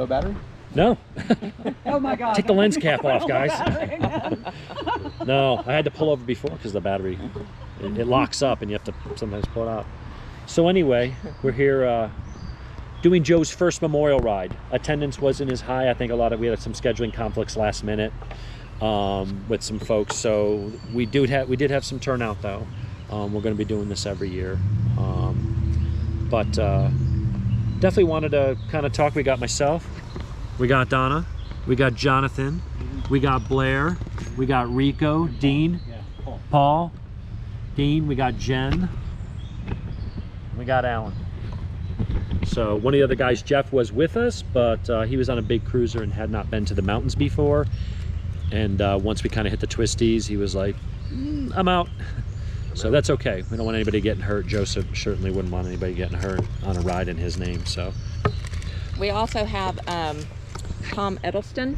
battery? No. Oh my God. Take the lens cap off, guys. No, I had to pull over before because the battery, it locks up and you have to sometimes pull it out. So anyway, we're here doing Joe's first memorial ride. Attendance wasn't as high. I think we had some scheduling conflicts last minute with some folks. So we did have some turnout though. We're going to be doing this every year. But definitely wanted to kind of talk. We got myself, we got Donna, we got Jonathan, we got Blair, we got Rico, Dean, Paul, Dean, we got Jen, we got Alan. So one of the other guys, Jeff, was with us, but he was on a big cruiser and had not been to the mountains before. And once we kind of hit the twisties, he was like, I'm out. So that's okay. We don't want anybody getting hurt. Joseph certainly wouldn't want anybody getting hurt on a ride in his name. So we also have Tom Edelston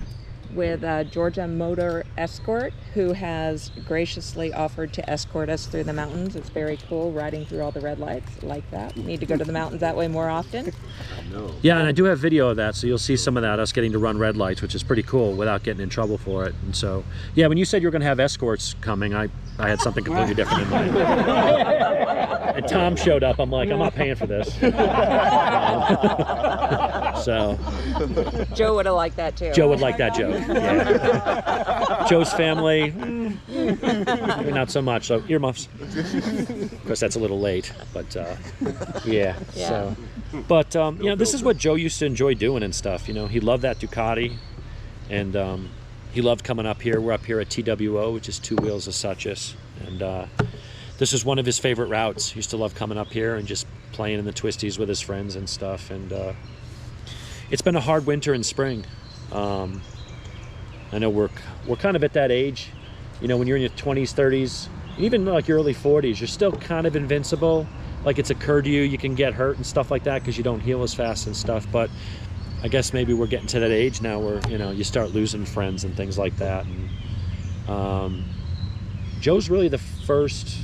with Georgia Motor Escort, who has graciously offered to escort us through the mountains. It's very cool riding through all the red lights like that. We need to go to the mountains that way more often. Yeah, and I do have video of that, so you'll see some of that, us getting to run red lights, which is pretty cool without getting in trouble for it. And so, yeah, when you said you were going to have escorts coming, I had something completely different in mind. And Tom showed up. I'm like, I'm not paying for this. So Joe would have liked that too. Joe would like that joke. Yeah. Joe's family, maybe not so much. So earmuffs. Of course, that's a little late, but yeah. So, but you know, this is what Joe used to enjoy doing and stuff. You know, he loved that Ducati, and he loved coming up here. We're up here at TWO, which is Two Wheels of Suchess, and this is one of his favorite routes. He used to love coming up here and just playing in the twisties with his friends and stuff. And it's been a hard winter and spring. I know we're kind of at that age, you know, when you're in your 20s, 30s, even like your early 40s, you're still kind of invincible. Like it's occurred to you, you can get hurt and stuff like that because you don't heal as fast and stuff. But I guess maybe we're getting to that age now where, you know, you start losing friends and things like that. And Joe's really the first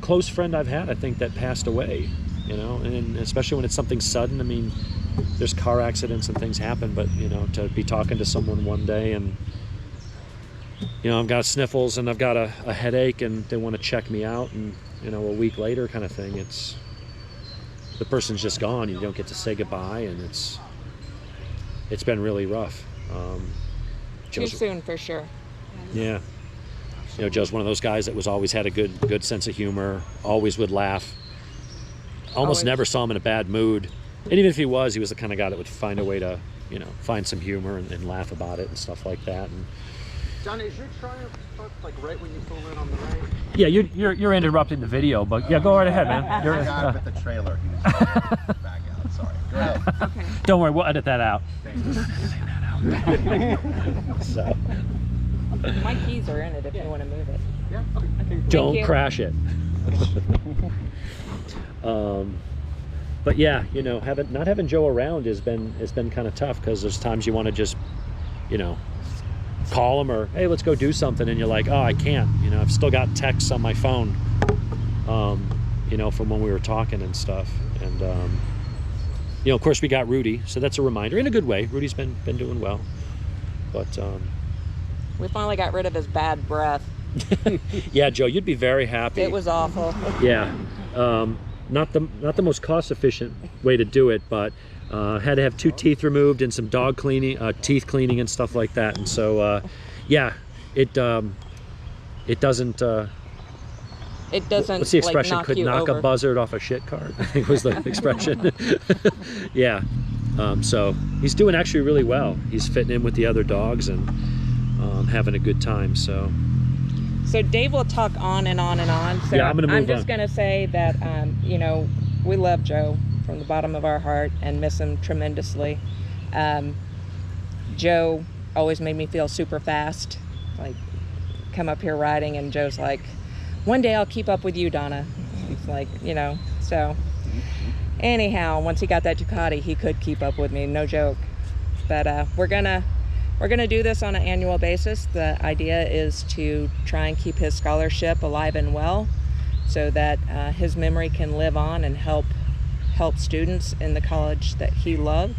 close friend I've had, I think, that passed away, you know, and especially when it's something sudden. I mean, there's car accidents and things happen, but, you know, to be talking to someone one day and, you know, I've got sniffles and I've got a headache and they want to check me out, and, you know, a week later kind of thing, it's, the person's just gone. You don't get to say goodbye, and it's been really rough. Too soon for sure. Yeah. You know, Joe's one of those guys that was always had a good sense of humor, always would laugh. Almost never saw him in a bad mood. And even if he was the kind of guy that would find a way to you know, find some humor and laugh about it and stuff like that. And John, is your Triumph truck like right when you pull in on the right? yeah, you're interrupting the video, but yeah, go right ahead, man. The guy with the trailer, he was back out. Sorry. Go ahead. Okay. Don't worry, we'll edit that out. So My keys are in it if you want to move it. Yeah. Okay. don't you. crash it. But yeah, you know, not having Joe around has been kind of tough, because there's times you want to just, you know, call him or hey, let's go do something, and you're like, oh, I can't. You know, I've still got texts on my phone, you know, from when we were talking and stuff. And you know, of course, we got Rudy, so that's a reminder in a good way. Rudy's been doing well, but We finally got rid of his bad breath. yeah, Joe, you'd be very happy. It was awful. Yeah, not the most cost efficient way to do it, but had to have 2 teeth removed and some dog cleaning, teeth cleaning and stuff like that. And so yeah, it doesn't. It doesn't. What's the expression? Like, Could you knock over. a buzzard off a shit cart, I think was the expression. Yeah. So he's doing actually really well. He's fitting in with the other dogs and having a good time. So Dave will talk on and on and on. So yeah, I'm just on. going to say that, you know, we love Joe from the bottom of our heart and miss him tremendously. Joe always made me feel super fast. Like, come up here riding and Joe's like, one day I'll keep up with you, Donna. It's like, you know, so anyhow, once he got that Ducati, he could keep up with me, no joke. But we're gonna do this on an annual basis. The idea is to try and keep his scholarship alive and well, so that his memory can live on and help students in the college that he loved.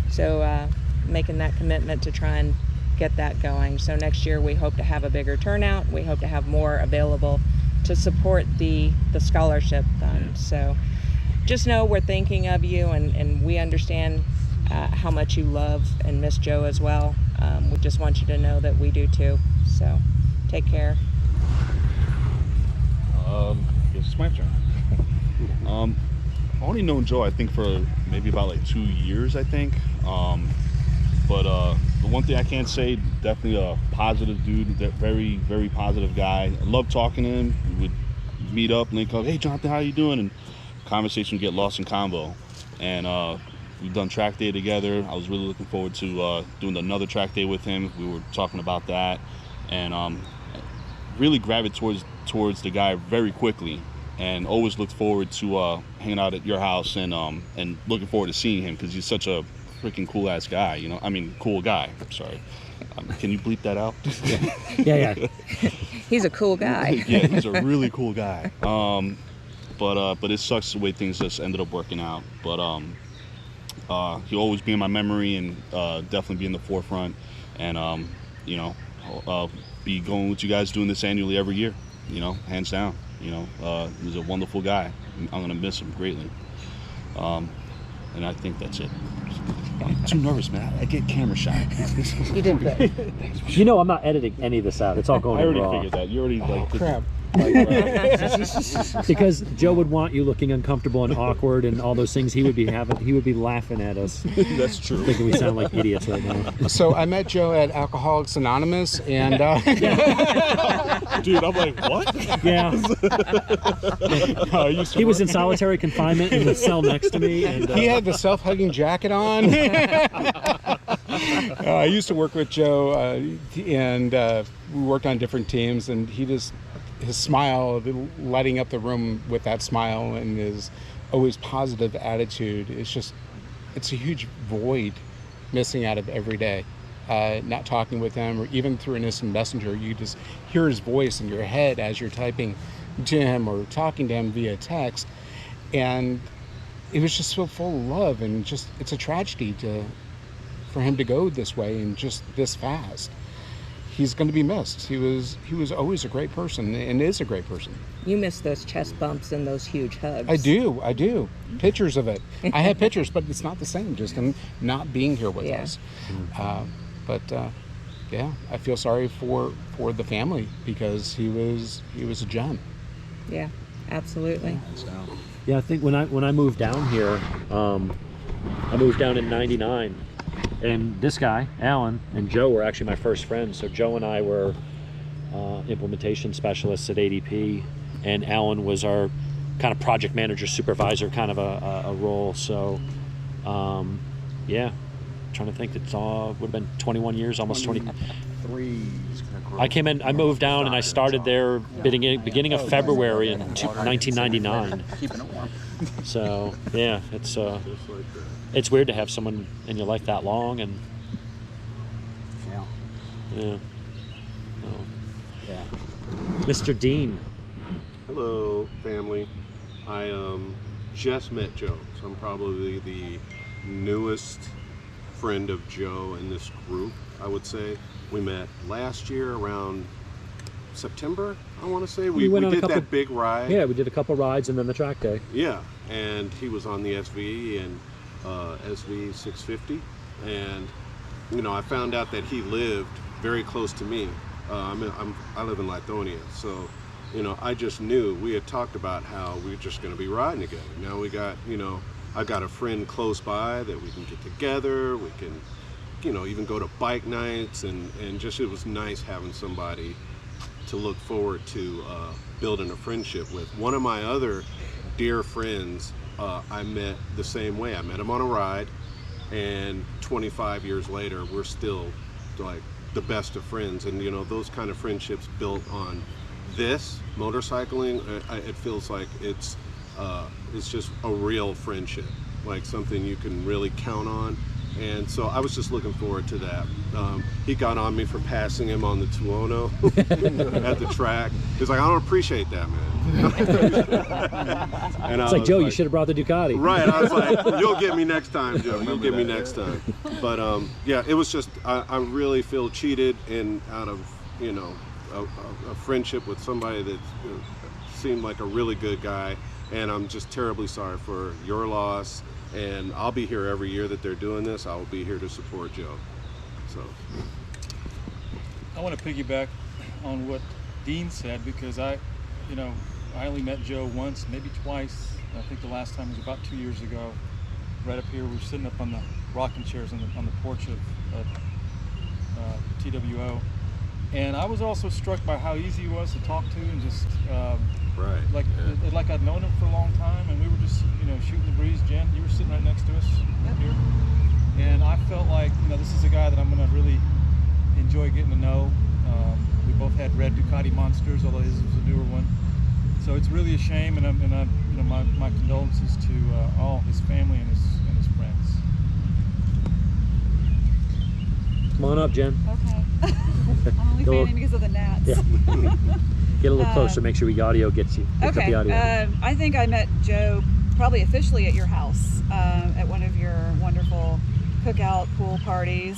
So making that commitment to try and get that going. So next year we hope to have a bigger turnout. We hope to have more available to support the scholarship fund. So just know we're thinking of you, and we understand how much you love and miss Joe as well. We just want you to know that we do too. So take care. I guess it's my turn. I've only known Joe, I think, for maybe about like 2 years, I think. But the one thing I can't say, definitely a positive dude, very, very positive guy. I love talking to him. We would meet up, link up, hey Jonathan, how you doing? And conversation would get lost in convo. And we've done track day together. I was really looking forward to doing another track day with him. We were talking about that, and really gravitated towards the guy very quickly, and always looked forward to hanging out at your house and looking forward to seeing him, because he's such a freaking cool ass guy, you know. I mean, cool guy. Sorry. Can you bleep that out? Yeah. He's a cool guy. Yeah, he's a really cool guy. But it sucks the way things just ended up working out. But he'll always be in my memory, and definitely be in the forefront. And you know, I'll be going with you guys doing this annually every year. You know, hands down. You know, he's a wonderful guy. I'm gonna miss him greatly. And I think that's it. I'm too nervous, man. I get camera shy. You did good. You know, I'm not editing any of this out. It's all going I already raw. figured that. You already like. Crap. Because Joe would want you looking uncomfortable and awkward and all those things. He would be laughing at us, That's true. thinking we sound like idiots right now. So I met Joe at Alcoholics Anonymous, and Dude, I'm like, what? Yeah, He he was in solitary confinement in the cell next to me, and he had the self-hugging jacket on. I used to work with Joe, and we worked on different teams, and his smile, lighting up the room with that smile, and his always positive attitude, it's a huge void missing out of every day. Not talking with him, or even through an instant messenger, you just hear his voice in your head as you're typing to him or talking to him via text, and it was just so full of love, and just it's a tragedy for him to go this way and just this fast. He's going to be missed. He was always a great person, and is a great person. You miss those chest bumps and those huge hugs. I do. Pictures of it. I have pictures, but it's not the same. Just him not being here with us. But yeah, I feel sorry for the family, because he was a gem. Yeah, absolutely. yeah, I think when I moved down here, I moved down in '99, And this guy, Alan, and Joe were actually my first friends. So Joe and I were implementation specialists at ADP, and Alan was our kind of project manager, supervisor kind of a role. So, yeah, trying to think, it's all would have been 21 years, almost 20. 3. I moved down and I started there beginning of February in 1999. Keeping it warm. So yeah, it's weird to have someone in your life that long, and Yeah. yeah. Yeah. Mr. Dean. Hello, family. I just met Joe, so I'm probably the newest friend of Joe in this group, I would say. We met last year around September, I want to say. We went on a did couple- that big ride. Yeah, we did a couple rides and then the track day. Yeah, and he was on the SV and SV 650, and you know, I found out that he lived very close to me. I live in Lithonia, so you know, I just knew we had talked about how we were just going to be riding together. Now we got, you know, I got a friend close by that we can get together. We can, you know, even go to bike nights, and just it was nice having somebody to look forward to building a friendship with. One of my other dear friends, I met the same way. I met him on a ride, and 25 years later, we're still like the best of friends. And you know, those kind of friendships built on this motorcycling, it feels like it's just a real friendship, like something you can really count on. And so I was just looking forward to that. He got on me for passing him on the Tuono at the track. He's like, I don't appreciate that, man. And It's like, Joe, you should have brought the Ducati. Right, I was like, you'll get me next time, Joe. You'll get me next time. But yeah, it was just, I really feel cheated and out of, you know, a friendship with somebody that seemed like a really good guy. And I'm just terribly sorry for your loss. And I'll be here every year that they're doing this. I will be here to support Joe. So I want to piggyback on what Dean said, because I only met Joe once, maybe twice. I think the last time was about 2 years ago. Right up here, we were sitting up on the rocking chairs on the porch of TWO, and I was also struck by how easy he was to talk to, and just right, like I'd known him for a long time, and we were just shooting the breeze. Jen, you were sitting right next to us here, and I felt like this is a guy that I'm going to really enjoy getting to know. We both had red Ducati Monsters, although his was a newer one. So it's really a shame, and my condolences to all his family and his friends. Come on up, Jen. Okay. I'm only fanning because of the gnats. Yeah. Get a little closer, make sure audio gets you. Pick up Okay. the audio. I think I met Joe probably officially at your house, at one of your wonderful cookout pool parties.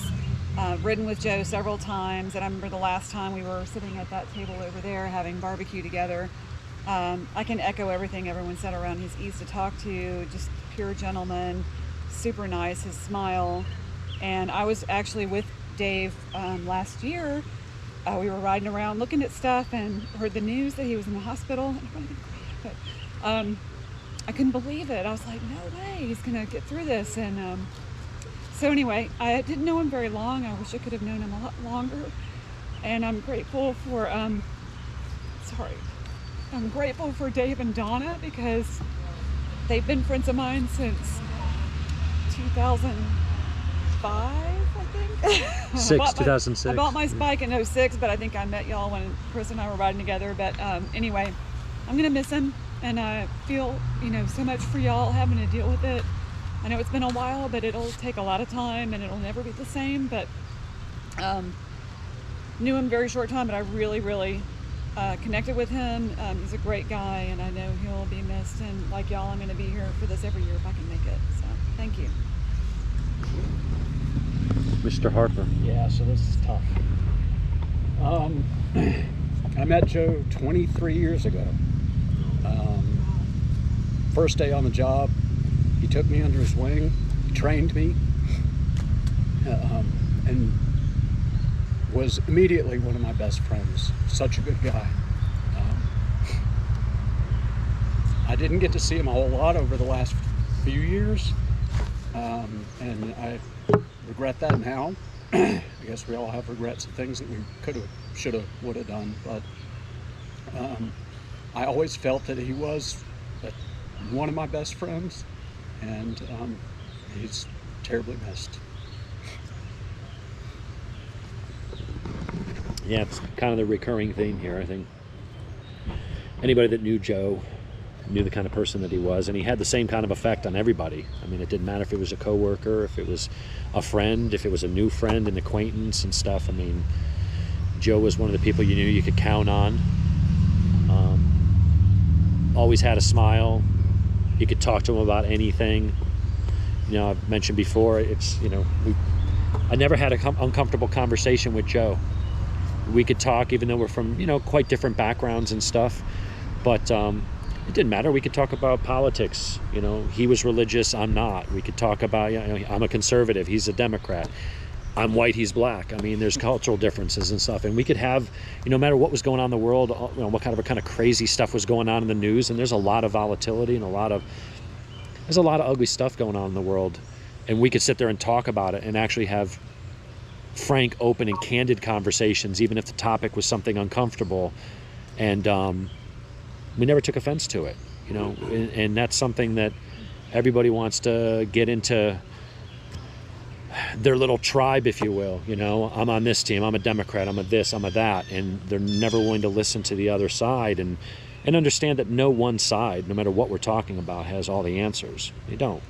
Ridden with Joe several times, and I remember the last time we were sitting at that table over there having barbecue together. I can echo everything everyone said around. He's easy to talk to, just pure gentleman, super nice, his smile. And I was actually with Dave last year. We were riding around looking at stuff and heard the news that he was in the hospital. But I couldn't believe it. I was like, no way, he's gonna get through this. And so anyway, I didn't know him very long. I wish I could have known him a lot longer. And I'm grateful for I'm grateful for Dave and Donna, because they've been friends of mine since 2005, I think. 2006. I bought my bike in 06, but I think I met y'all when Chris and I were riding together. But anyway, I'm gonna miss him, and I feel so much for y'all having to deal with it. I know it's been a while, but it'll take a lot of time, and it'll never be the same. But knew him very short time, but I really connected with him. He's a great guy, and I know he'll be missed. And like y'all, I'm going to be here for this every year if I can make it. So thank you. Mr. Harper. Yeah, so this is tough. I met Joe 23 years ago. First day on the job, he took me under his wing, he trained me, and was immediately one of my best friends. Such a good guy. I didn't get to see him a whole lot over the last few years, and I regret that now. I guess we all have regrets of things that we could have, should have, would have done. But I always felt that he was one of my best friends, and he's terribly missed. Yeah, it's kind of the recurring theme here. I think anybody that knew Joe knew the kind of person that he was, and he had the same kind of effect on everybody. I mean, it didn't matter if it was a coworker, if it was a friend, if it was a new friend, an acquaintance and stuff. I mean, Joe was one of the people you knew you could count on. Always had a smile. You could talk to him about anything. You know, I've mentioned before, it's, you know, I never had an uncomfortable conversation with Joe. We could talk, even though we're from, you know, quite different backgrounds and stuff, but it didn't matter. We could talk about politics. You know, he was religious, I'm not. We could talk about, you know, I'm a conservative, he's a Democrat. I'm white, he's black. I mean, there's cultural differences and stuff, and we could have, you know, no matter what was going on in the world, you know, what kind of crazy stuff was going on in the news, and there's a lot of volatility and there's a lot of ugly stuff going on in the world, and we could sit there and talk about it and actually have frank, open, and candid conversations, even if the topic was something uncomfortable, and we never took offense to it, you know, and that's something that everybody wants to get into their little tribe, if you will. You know, I'm on this team, I'm a Democrat, I'm a this, I'm a that, and they're never willing to listen to the other side and understand that no one side, no matter what we're talking about, has all the answers. They don't.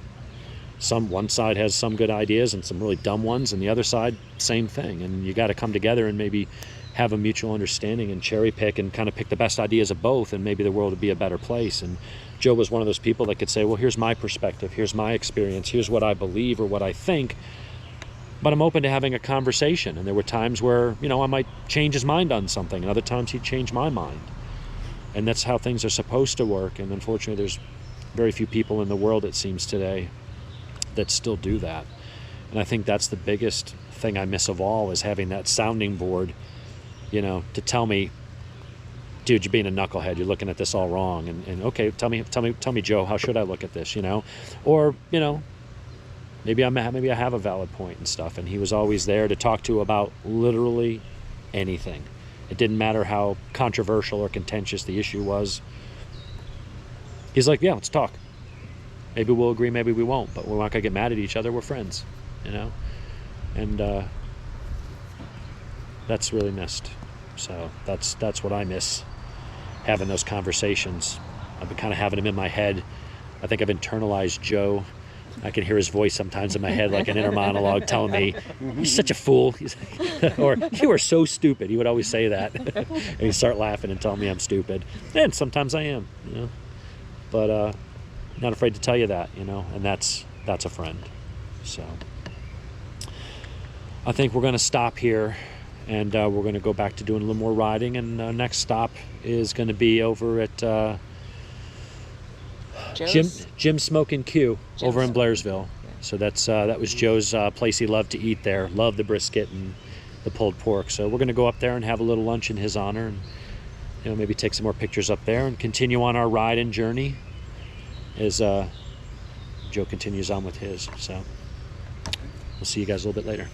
One side has some good ideas and some really dumb ones, and the other side, same thing. And you got to come together and maybe have a mutual understanding and cherry pick and kind of pick the best ideas of both, and maybe the world would be a better place. And Joe was one of those people that could say, well, here's my perspective, here's my experience, here's what I believe or what I think, but I'm open to having a conversation. And there were times where, you know, I might change his mind on something, and other times he'd change my mind. And that's how things are supposed to work. And unfortunately, there's very few people in the world, it seems today, that still do that. And I think that's the biggest thing I miss of all, is having that sounding board, you know, to tell me, dude, you're being a knucklehead, you're looking at this all wrong, and okay, tell me, Joe, how should I look at this, you know? Or, you know, maybe I have a valid point and stuff. And he was always there to talk to about literally anything. It didn't matter how controversial or contentious the issue was. He's like, yeah, let's talk. Maybe we'll agree, maybe we won't, but we're not gonna get mad at each other, we're friends, you know? And that's really missed. So that's what I miss, having those conversations. I've been kind of having them in my head. I think I've internalized Joe. I can hear his voice sometimes in my head, like an inner monologue telling me, you're such a fool. Or, you are so stupid. He would always say that. And he'd start laughing and telling me I'm stupid. And sometimes I am, you know. But not afraid to tell you that, you know, and that's a friend. So I think we're going to stop here, and we're going to go back to doing a little more riding. And next stop is going to be over at Jim Smokin' Q over in Blairsville. Yeah. So that was Joe's place he loved to eat there. Loved the brisket and the pulled pork. So we're going to go up there and have a little lunch in his honor, and, you know, maybe take some more pictures up there and continue on our ride and journey as Joe continues on with his. So we'll see you guys a little bit later.